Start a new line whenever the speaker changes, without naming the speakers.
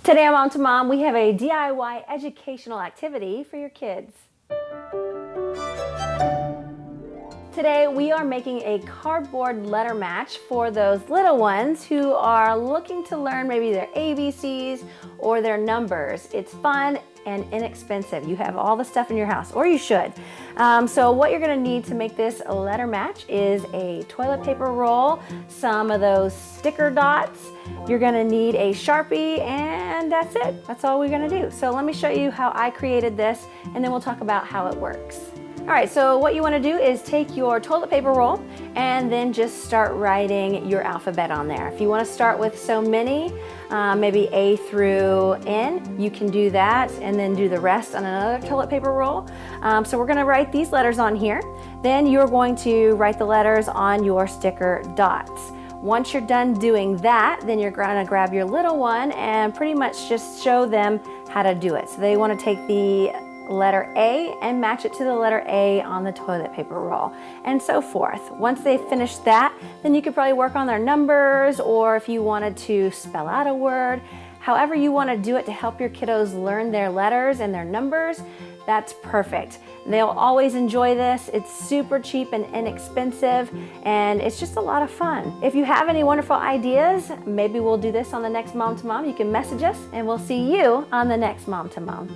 Today on Mom to Mom, we have a DIY educational activity for your kids. Today we are making a cardboard letter match for those little ones who are looking to learn maybe their ABCs or their numbers. It's fun and inexpensive. You have all the stuff in your house, or you should. So what you're gonna need to make this a letter match is a toilet paper roll, some of those sticker dots. You're gonna need a Sharpie, and that's it. That's all we're gonna do. So let me show you how I created this, and then we'll talk about how it works. All right, so what you wanna do is take your toilet paper roll and then just start writing your alphabet on there. If you wanna start with so many, maybe A through N, you can do that and then do the rest on another toilet paper roll. So we're gonna write these letters on here. Then you're going to write the letters on your sticker dots. Once you're done doing that, then you're gonna grab your little one and pretty much just show them how to do it. So they wanna take the letter A and match it to the letter A on the toilet paper roll, and so forth. Once they finish that, then you could probably work on their numbers, or if you wanted to spell out a word, however you want to do it to help your kiddos learn their letters and their numbers, that's perfect. They'll always enjoy this. It's super cheap and inexpensive, and it's just a lot of fun. If you have any wonderful ideas, maybe we'll do this on the next Mom to Mom. You can message us, and we'll see you on the next Mom to Mom.